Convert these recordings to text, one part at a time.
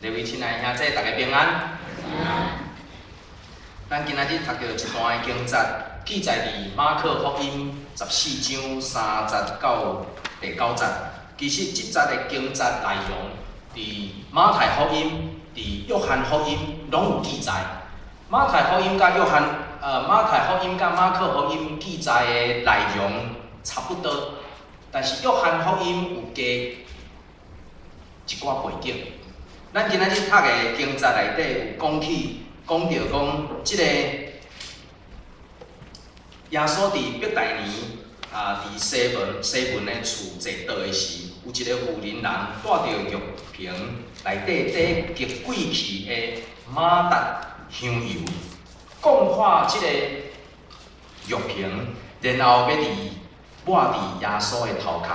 各位亲爱的兄弟，大家平安。咱今仔日读到一段经节，记载伫马可福音14章30到第9节。其实这节的经节内容，伫马太福音、伫约翰福音拢有记载。马太福音甲马可福音记载的内容差不多，但是约翰福音有加一寡背景。咱今仔日读的经节内底有讲到即个耶稣伫伯大尼伫西门的厝坐倒的时，有一个妇人带着玉瓶，内底缀极贵气的马达香油，讲化即个玉瓶，然后要抹伫耶稣的头壳。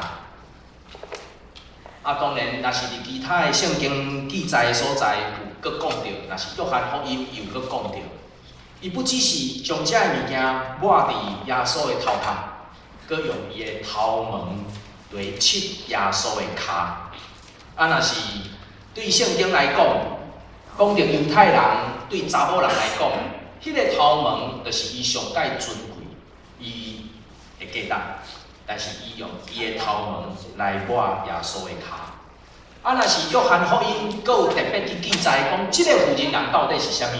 当然，若是伫其他的圣经记载的所在，有佫讲到，若是约翰福音又佫讲到，伊不只是将这物件抹伫耶稣的头壳，佫用伊的头毛来拭耶稣的骹。若是对圣经来讲，讲到犹太人对查某人来讲，迄个头毛就是伊上界尊贵，伊的价值。但是伊用伊的头毛来抹耶稣的骹。若是约翰福音，佫有特别去记载讲，即个妇人人到底是啥物？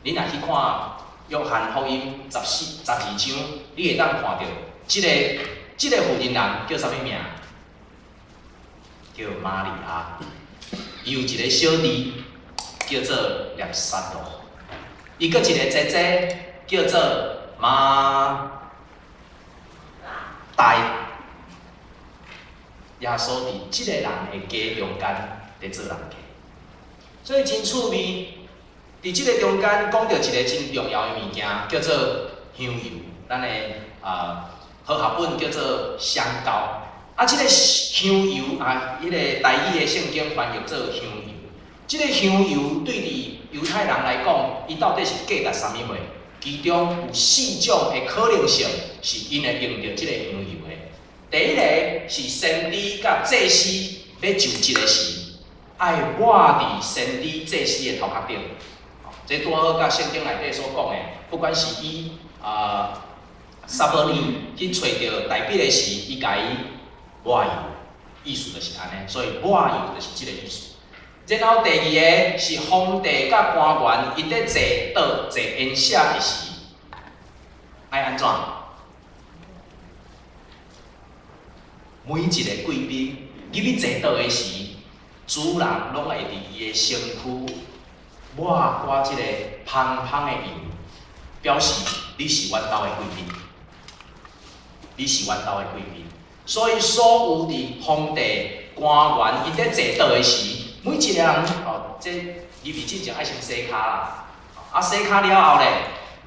你若去看约翰福音12章，你会当看到即个妇人人叫啥物名？叫玛利亚。伊有一个小弟叫做列撒罗，伊佫一个姐姐叫做马大。耶稣伫即个人的家中间在做人家，所以真趣味。伫即个中间讲到一个真重要的物件，叫做香油。咱的好学本叫做香膏。即个香油迄个台语的圣经翻译做香油。即个香油对伫犹太人来讲，伊到底是价值啥物货？其中有4种的可能性，是因会用到即个香油的。第一个是先知甲祭司要就职的时，爱抹伫先知祭司的头壳顶。这拄好甲圣经内底所讲的，不管是伊撒伯尼去找到代笔的时，伊甲伊抹油，意思就是安尼。所以抹油就是即个意思。然后第二个是皇帝甲官员伊在坐宴席的时，爱安怎？每一个贵宾入去坐倒的时，主人拢会伫伊的身躯抹刮即个芳芳的油，表示你是阮兜的贵宾，你是阮兜的贵宾。所以所有伫皇帝、官员伊在坐倒的时，每一个人这入去之前爱先洗骹啦，洗骹了后咧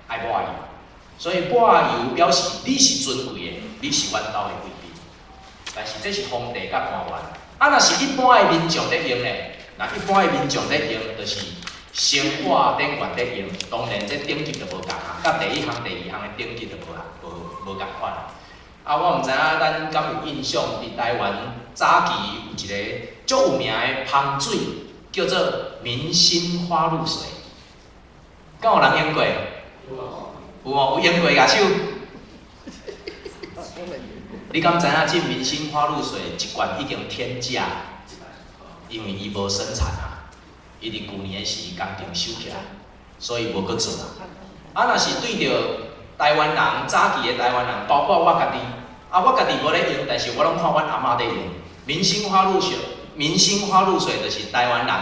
爱抹油，所以抹油表示你是尊贵的，你是阮兜的贵宾。但是这是皇帝甲官员，若是一般的民众在用咧，一般的民众在用，就是生活典员在用。当然，这等级就无共啊，甲第一项、第二项的等级就无共款。我毋知影咱敢有印象？伫台湾早期有一个足有名的芳水，叫做明星花露水。敢有人用过？有用过举手。你敢知影这明星花露水一罐已经天价？因为伊无生产啊，伊伫旧年时工程收起来，所以无搁做啊。若是对着台湾人早期的台湾人，包括我家己，我家己无咧用，但是我拢看阮阿嬷咧用。明星花露水就是台湾人的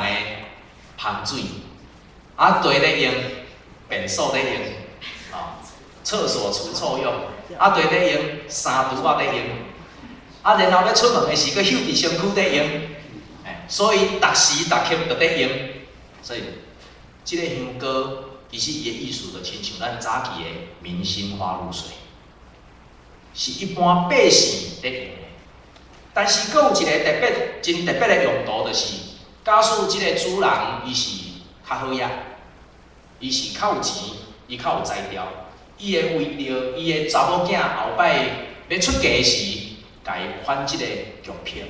芳水，地咧用，便所咧用，厕所除臭用。地咧用，衫櫥咧用，然后要出门的时，佫翕伫身躯咧用，所以逐时逐刻都咧用。所以，即个香膏其实伊的意思就亲像咱早期的明星花露水，是一般百姓咧用的。但是，佫有一个真特别的用途，就是假使即个主人伊是较好业，伊是较有钱，伊较有才调。伊会为着伊的查某囝后摆要出嫁时，甲伊款即个玉瓶，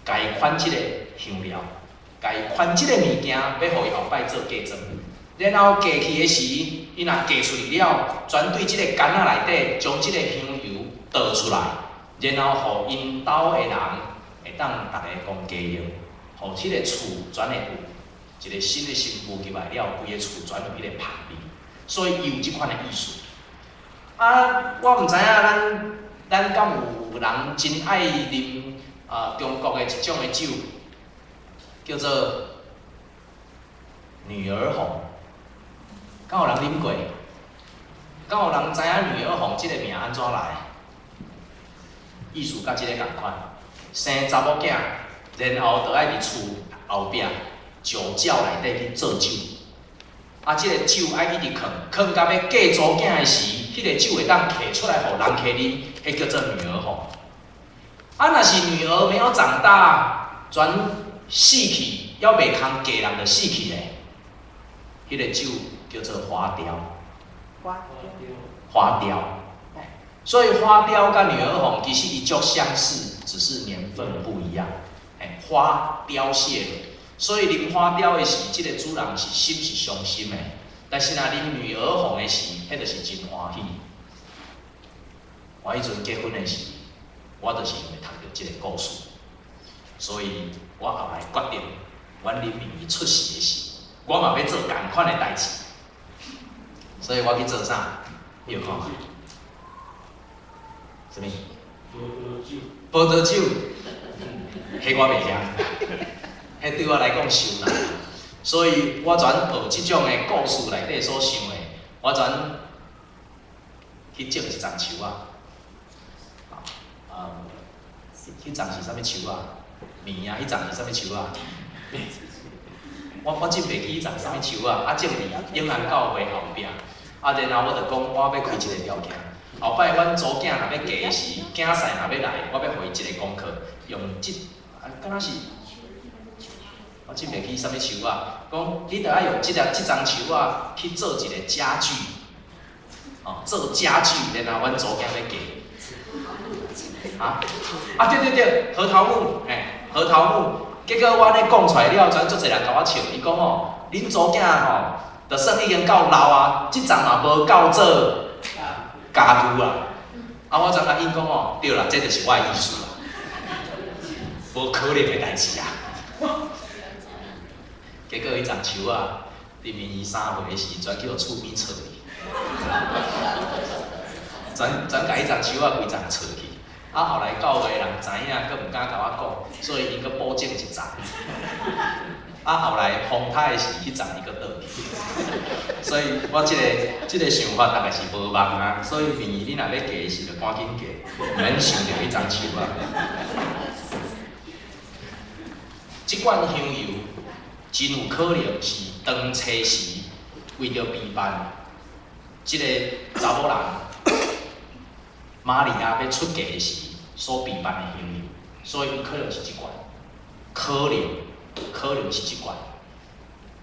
甲伊款即个香料，甲伊款即个物件，要互伊后摆做嫁妆。然后嫁去的时，伊若嫁出去了，全对即个干仔内底将即个香油倒出来，然后互因兜的人会当逐个讲家用，互即个厝全会有一个新的新妇入来了，规个厝全有迄个香味。所以伊有即款的意思。啊，我毋知影咱敢有人真爱啉中国的一种的酒，叫做女儿红。敢有人啉过？敢有人知影女儿红即个名安怎来？意思甲即个共款，生查某囝，然后就爱伫厝后壁酒窖内底去做酒。啊，即个酒爱一直藏到要嫁祖囝的时，迄个酒会当摕出来，互人客啉，迄叫做女儿红。啊，若是女儿没有长大，全死去，还袂通嫁人就死去咧，迄个酒叫做花雕。花雕。所以花雕甲女儿红其实一足相似，只是年份不一样。花凋谢了。所以啉花雕的时，即个主人是心是伤心的；但是若啉女儿红的时，迄就是真欢喜。我迄阵结婚的时，我就是因为读到即个故事，所以我后来决定，阮林明伊出世的时，我嘛要做同款的代志。所以我去做啥？你有看吗？什么？葡萄酒，迄我袂晓。迄对我来讲伤难，所以我全学即种的故事内底所想的，我全去种一丛树啊，迄丛是啥物树啊？棉啊，迄丛是啥物树啊？我种袂起迄丛啥物树啊？啊，种伫永安教会后壁，啊，然后我就讲我要开一个条件，后摆阮祖囝若要嫁的时，囝婿若要来，我要互伊一个功课，用敢若是。我记袂起啥物树啊？讲你着爱用即丛树啊去做一个家具，做家具，然后阮祖囝要嫁。对，核桃木，核桃木。结果我安尼讲出来了，全足侪人甲我笑。伊讲恁祖囝着算已经够老啊，即丛嘛无够做家具啊。我怎甲因讲对啦，这就是我的意思啦，无可能的代志啊。结果迄丛树啊，林明伊3岁时，全去互厝边找去，全甲迄丛树啊规丛找去。后来教会人知影，佫毋敢甲我讲，所以伊佫补种一丛。后来风台时，迄丛伊佫倒去。所以我即个想法大概是无梦啊。所以明姨你若要嫁时，就赶紧嫁，毋免想着迄丛树啊。即罐香油。真有可能是当初时为着备办即个查某人玛利亚要出嫁的时所备办的香油，所以有可能是即罐，可能是即罐。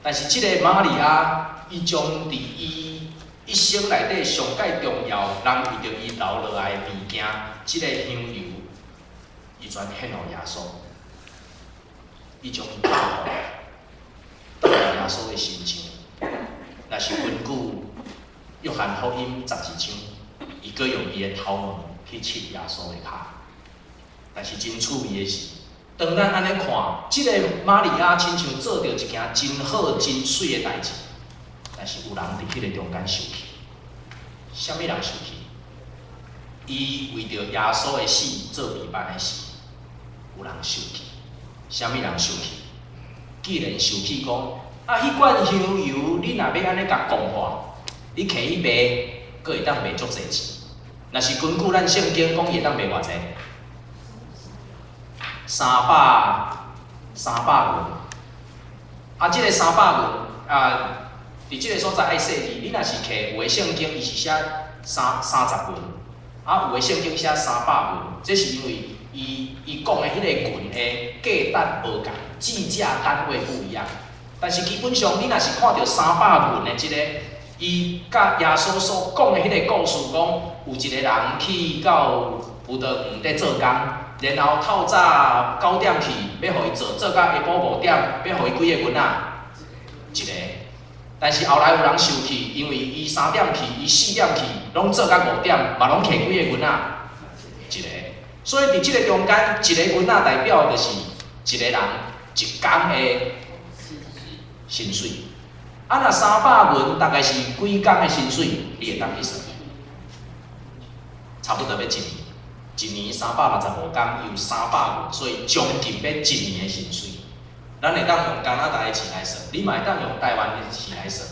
但是即个玛利亚，伊将伫伊一生内底上界重要，人为着伊留落来的物件，即个香油，伊全献互耶稣，伊将伊交互。耶稣的心情，若是根据约翰福音12章，伊阁用伊的头毛去切耶稣的脚。但是真趣味的是，当咱安尼看，即个玛利亚亲像做着一件真好、真水的代志，但是有人伫迄个中间受气。啥物人受气？伊为着耶稣的死做备办的事，有人受气。啥物人受气？既然受气讲。迄罐香油，你若要安尼甲讲话，你摕去卖，阁会当卖足侪钱。若是根据咱圣经讲，伊会当卖偌济？300文。即个300文伫即个所在爱说字，你若是摕有诶圣经，伊是写30文，有诶圣经写300文，这是因为伊讲诶迄个文诶价值无共，计价单位不一样。但是基本上，你若是看到300文的即个，伊甲耶稣所讲的迄个故事，讲有一个人去到有的毋得做工，然后透早9点去，要互伊做到下晡5点，要互伊几个囡仔？一个。但是后来有人受气，因为伊3点去，伊4点去，拢做到5点，嘛拢摕几个囡仔？一个。所以伫即个中间，一个囡仔代表就是一个人一工的薪水。啊，若300元，大概是几工的薪水？你会当去算？差不多要一年，一年365工，有300元，所以将近要1年的薪水。咱会当用加拿大的钱来算，你嘛会当用台湾的钱来算，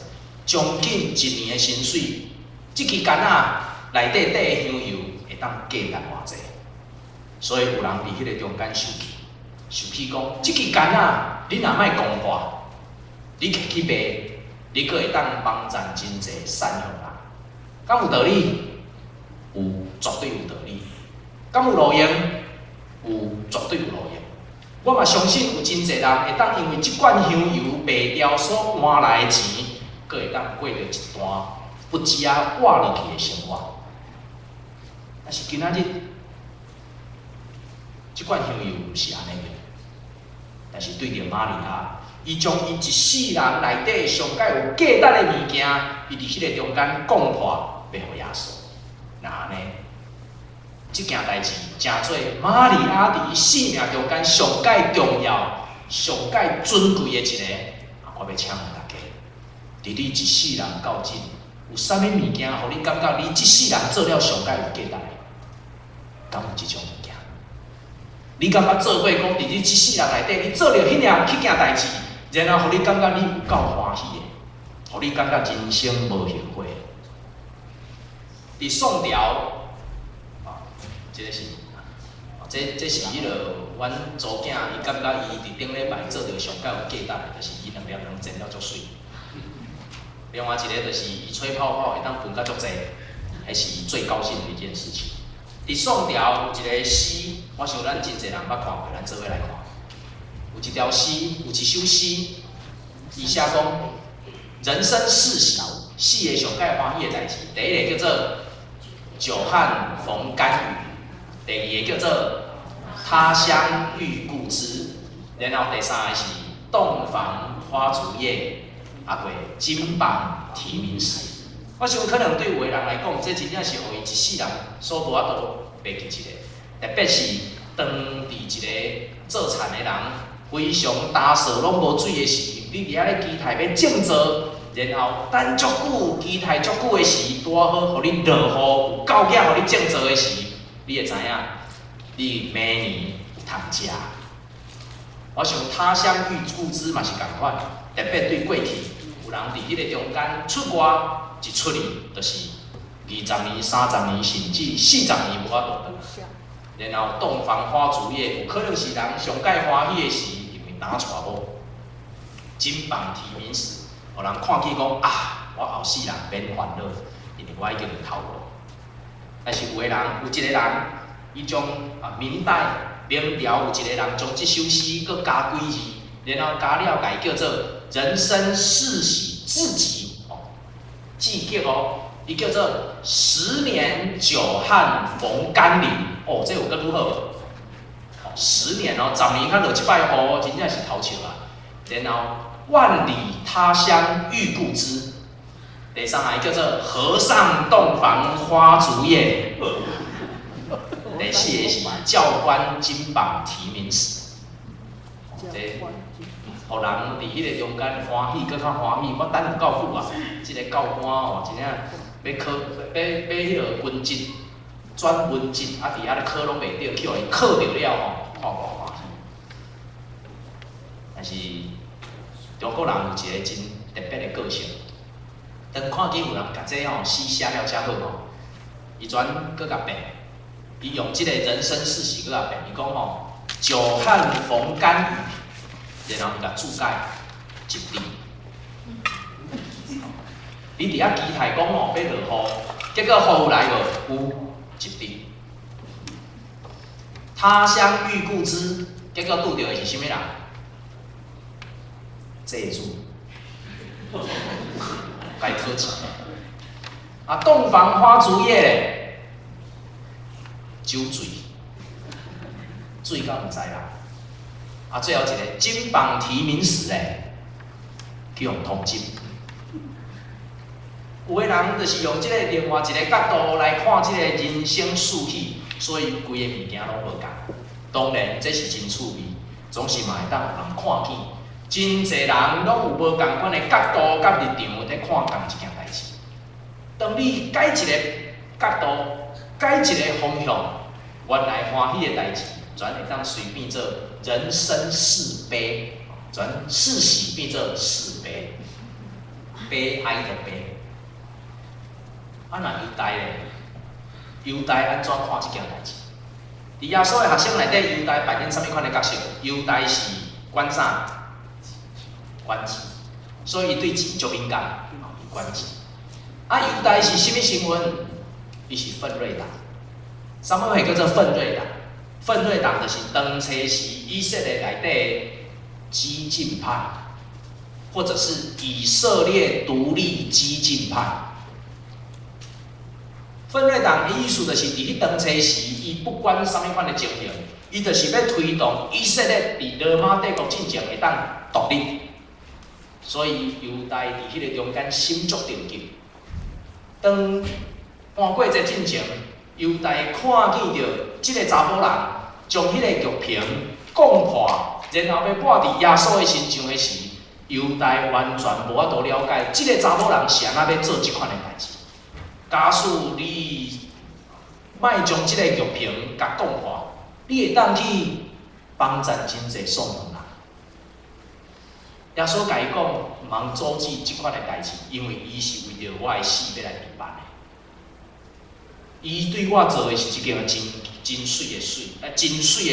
将近1年的薪水，即支干仔内底底香油会当价值偌济？所以有人伫迄个中间受气，受气讲，即支干仔你若莫公破，你摕去卖，你阁会当帮赚真济善用人，敢有道理？有，绝对有道理。敢有路用？有，绝对有路用。我嘛相信有真侪人会当因为即罐香油卖掉所换来的钱，阁会当过着一段不加活落去的生活。但是今仔日，即罐香油毋是安尼个，但是对着玛利亚，伊将伊一世人内底上界有价值的物件，伊伫迄个中间讲破，要互耶稣。那安尼，即件代志真做玛利亚伫伊生命中间上界重要、上界尊贵的一个。我要请问大家，伫你一世人到今，有啥物物件，互你感觉你一世人做了上界有价值的？敢有即种物件？你感觉做过讲伫你一世人内底，你做了迄件代志，然后互你感觉你有够欢喜的，互你感觉人生无后悔。伫宋朝，这是，这是迄落阮祖囝，伊感觉伊伫顶礼拜做着上界有价值的，就是伊2粒能煎了足水。另外一个就是伊吹泡泡会当分甲足济，迄是伊最高兴的一件事情。伫宋朝有一个诗，我想咱真侪人捌看过，咱做伙来看。有一条诗，有一首诗，伊写讲：人生事小，死个上界欢喜的代志。第一个叫做久旱逢甘雨，第二个叫做他乡遇故知，然后第三个是洞房花烛夜，过金榜题名时。我想可能对有个人来讲，这真正是互伊一世人所无法度袂记一个，特别是当伫一个做田的人，非常打扫拢无水的时，你伫遐咧期待要种植，然后等足久，期待足久的时，拄好互你落雨，有够囝互你种植的时，你会知影，你明年有通食。我想他乡遇故知嘛是共款，特别对过去有人伫迄个中间出外。一出去就是20年、30年，甚至40年无法度转。然后洞房花烛夜，有可能是人上界欢喜的时，因为打娶某，金榜题名时，互人看起讲啊，我后世人免烦恼，因为我已经有头路。但是有个人，有一个人，伊将明代、明朝有一个人将这首诗搁加几字，然后加了改叫做“人生世喜至极”。季节哦，伊叫做10年久旱逢甘霖哦，这有个如何？10年哦，10年较落一摆雨，真正是头笑啊。然后万里他乡遇故知，第三个叫做和尚洞房花烛夜，第四个是教官金榜题名时。这互人伫迄个中间欢喜，搁较欢喜。我等有够久啊！即个教官哦，真正要考，要迄落军职，转文职，啊，伫遐咧考拢袂着，去互伊考着了吼，看偌欢喜。但是中国人有一个真特别的个性，当看见有人甲这吼诗写了遮好吼，伊转搁甲变，伊用即个人生世事搁甲变，伊讲吼，久旱逢甘雨。然后甲注解一字，你伫遐期待讲哦要落雨，结果雨来无有一字。他乡遇故知，结果拄到的是啥物人？这主，该可惜。洞房花烛夜，酒醉，醉到唔知啦。啊，最后一个金榜题名时咧，去用通缉。有个人就是用即个另外一个角度来看即个人生事体，所以规个物件拢无共。当然，这是真趣味，总是嘛会当有人看见。真侪人拢有无共款的角度甲立场在看同一件代志。当你改一个角度，改一个方向，原来欢喜的代志，转会当随变做人生是悲，转是喜变做是悲，悲哀的悲。啊，若犹大咧，犹大安怎看即件代志？伫耶稣的学生内底，犹大扮演啥物款的角色？犹大是管啥？管钱，所以伊对钱足敏感，伊管钱。啊，犹大是啥物身份？伊是奋锐党。啥物会叫做奋锐党？奋锐党就是当初是以色列内底激进派，或者是以色列独立激进派。奋锐党的意思就是伫迄当初时，伊不管啥物款的情形，伊就是要推动以色列伫罗马帝国进前会当独立。所以犹大伫迄个中间心足着急。当换过这进前，犹大看见着即个查某人将迄个玉瓶讲破，然后要抹伫耶稣的身上的时，犹大完全无法度了解即个查某人是安怎要做即款的代志。假使你莫将即个玉瓶甲讲破，你会当去帮助真侪送人人。耶稣甲伊讲，毋通阻止即款的代志，因为伊是为着我的死要来平反的。伊对我做的是一件真水的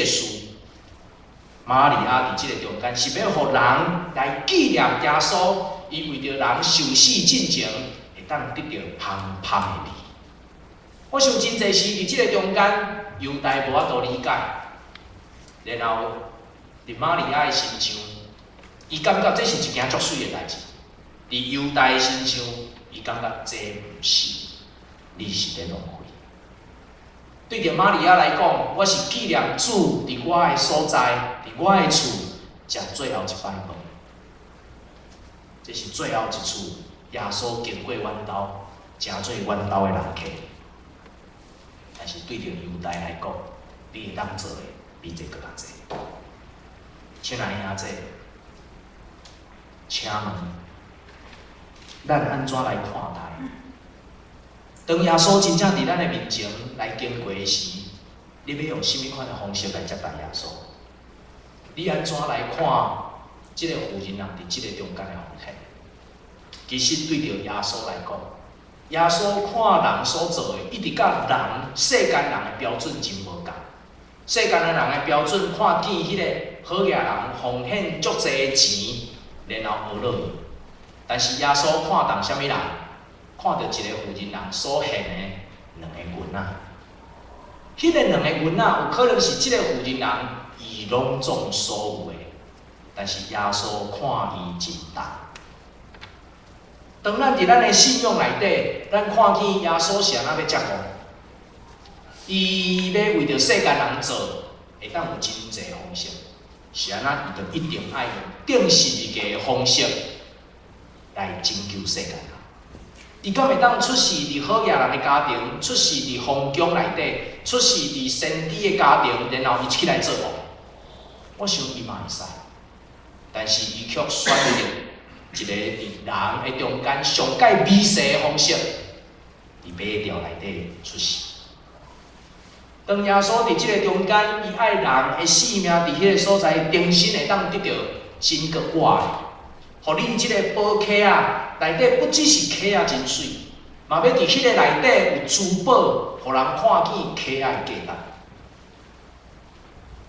事。玛利亚伫即个中间是要互人来纪念耶稣，伊为着人受死进前，会当得到香香的味。我想真侪时伫即个中间，犹大无法度理解，然后伫玛利亚的身上，伊感觉这是一件足水的代志。伫犹大的身上，伊感觉这毋是，你是咧浪费。对着玛利亚来讲，我是纪念主伫我的所在，伫我的厝食最后一摆饭。这是最后一次耶稣经过阮兜，诚做阮兜的人客。但是对着犹大来讲，你会当做的比这更较济。亲爱的兄弟，请问，咱安怎来看待？当耶稣真正伫咱的面前来经过时，你要用甚物款的方式来接待耶稣？你安怎来看即个妇人人伫即个中间的奉献？其实对着耶稣来讲，耶稣看人所做的，一直甲人世间人的标准真无共。世间的人的标准看见迄个好野人奉献足济的钱，然后学落去。但是耶稣看重啥物人？看到一个妇人人所献的2个银仔，迄个2个银仔有可能是即个妇人人伊拢总所有的，但是耶稣看伊真重。当咱伫咱的信仰内底，咱看见耶稣是安怎要接顾，伊要为着世间人做，会当有真济方式，是安怎伊就一定爱用定时个方式来拯救世间人。伊敢会当出世伫好野人的家庭，出世伫皇宫内底，出世伫先知的家庭，然后伊起来做王？我想伊嘛会使，但是伊却选择一个伫人的中间上介美势的方式，伫马槽内底出世。当耶稣伫即个中间，伊爱人的性命伫迄个所在，重新会当得到真个活的，互你即个宝盒啊！内底不只是壳仔真水，嘛要伫迄个内底有珠宝，互人看见壳仔的价值。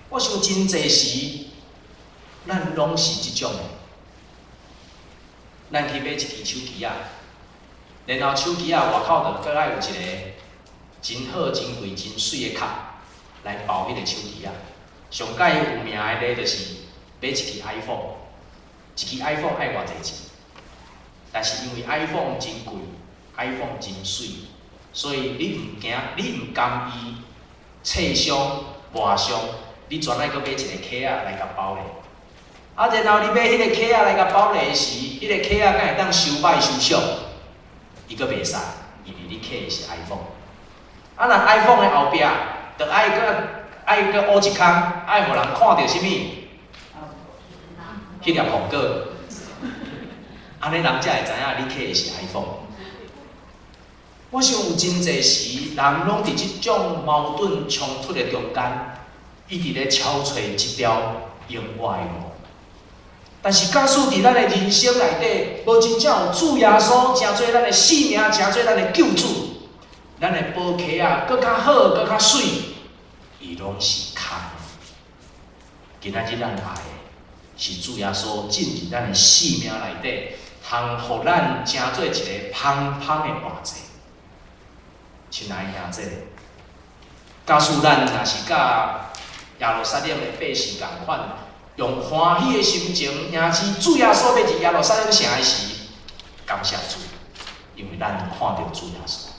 我想真侪时，咱拢是即种的。咱去买一支手机仔，然后手机仔外口就搁爱有一个真好、真贵、真水的壳来包迄个手机仔。上界有名的咧，就是买一支 iPhone， 一支 iPhone 爱偌济钱？但是因为 iPhone 真贵 ，iPhone 真水，所以你毋甘意册箱、外箱，你全爱搁买一个壳仔来甲包咧。啊，然后你买迄个壳仔来甲包咧时，迄个壳仔敢会当收歹收俗？伊搁袂使，因为你摕的是 iPhone。啊，若 iPhone 的后壁，着爱搁乌一空，爱互人看到啥物？迄粒红果。安尼人才会知影你摕的是 iPhone。我想有真侪时，人拢伫即种矛盾冲突的中间，一直咧找找一条永外的路。但是，假使伫咱的人生内底，无真正有主耶稣，诚做咱的性命，诚做咱的救主，咱的宝壳啊，搁较好，搁较水，伊拢是空。今仔日咱爱的是主耶稣进入咱的生命内底，通互咱诚做一个芳芳的活祭。亲爱兄弟，假使咱若是甲耶路撒冷的百姓共款，用欢喜的心情迎接主耶稣要入耶路撒冷城的时，感谢主，因为咱看到主耶稣。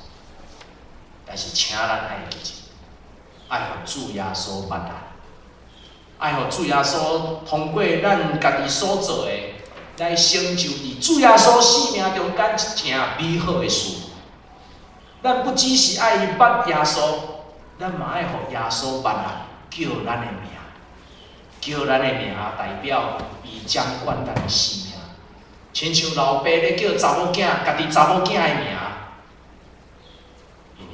但是，请咱爱认真，爱互主耶稣捌咱，爱互主耶稣通过咱家己所做的，来成就伫主耶稣生命中间一件美好的事。咱不只是爱伊捌耶稣，咱嘛爱互耶稣捌咱，叫咱的名，叫咱的名代表伊掌管咱的生命。亲像老爸咧叫查某囝，家己查某囝的名，因为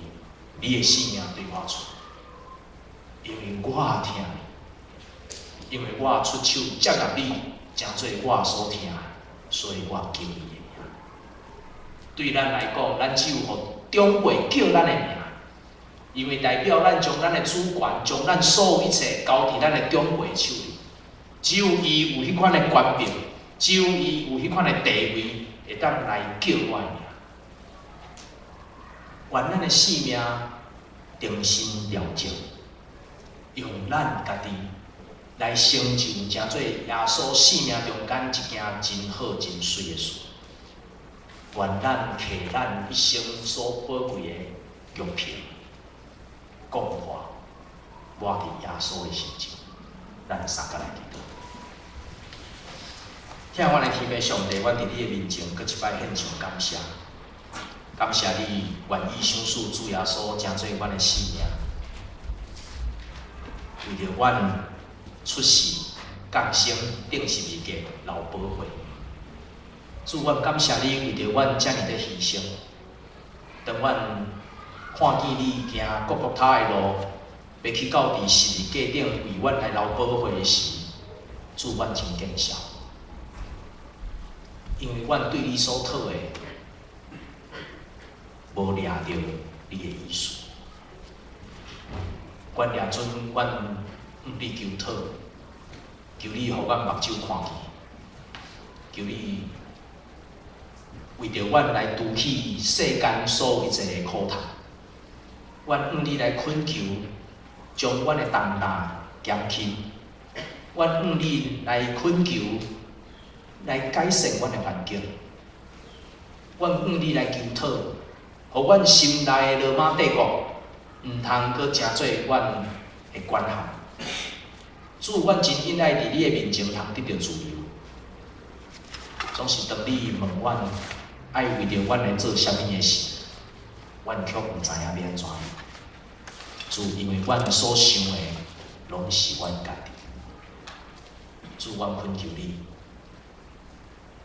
你的生命对我出，因为我听你，因为我出手接纳你，诚做我所听的，所以我叫你的名。对咱来讲，咱只有互长辈叫咱的名，因为代表咱将咱的主权、将咱所有一切交伫咱的长辈手里。只有伊有迄款的权柄，只有伊有迄款的地位，会当来叫我的名。愿咱的生命重新了结，用咱家己来成就，诚做耶稣生命中间一件真好真水的事。愿咱摕咱一生所宝贵的玉瓶，讲话抹伫耶稣的心中。咱三个来祈祷。听阮的天父上帝，阮伫你的面前，搁一摆献上感谢。感谢你愿意相信主耶稣，诚做阮的生命，为着阮出世、降生、顶十字架流宝血。主，阮感谢你为着阮遮尔的牺牲。当阮看见你行各各他的路，要去到伫十字架顶为阮来流宝血的时，主，阮真见笑，因为阮对你所讨的，无掠着你的意思。阮掠准，阮毋必求讨，求你互阮目睭看见，求你为着阮来拄起世间所有一切的苦痛，阮向你来恳求，将阮的重担减轻；阮向你来恳求，来改善阮的环境；阮向你来求讨，互阮心内的罗马帝国毋通搁成做阮的管辖。主，阮真应爱伫你的面前通得到自由，总是当你问阮爱为着阮来做啥物的事，阮却毋知影要安怎。主，因为阮所想的拢是阮家己。主，阮恳求你，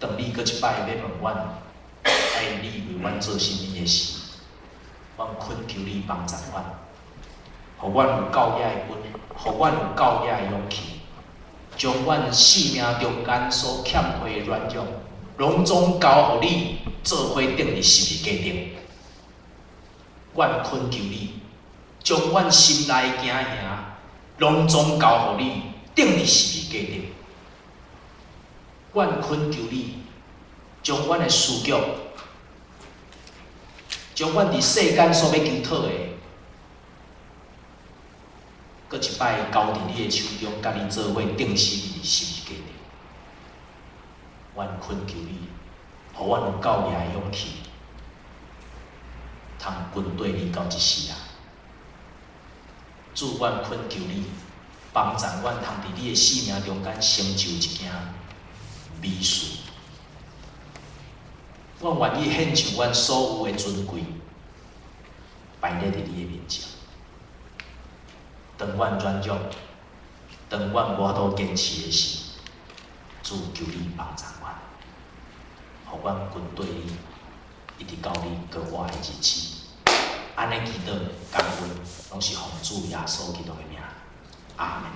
当你搁一摆要问阮，爱你为阮做啥物的事，阮恳求你帮助阮，互阮有够野的本，互阮有够野的勇气，将阮生命中间所欠缺的软弱，拢总交互你，做伙钉伫十字架顶。阮恳求你，将阮心内的惊吓，拢总交互你，钉伫十字架顶。阮恳求你，将阮的思觉，将阮伫世间所要求讨的，搁一摆交伫你的手中，甲你做伙钉死伫十字架顶。阮恳求你，互阮有够野的勇气，通军队你到一时啊！主，阮恳求你，帮助阮通伫你的生命中间成就一件美事。阮愿意献上阮所有的尊贵，摆列伫你的面前。当阮软弱，当阮无法度坚持的时，主求你帮助阮，互阮跟对你，一直到你过我的日子。安尼祈祷感恩，拢是奉主耶稣基督的名，阿门。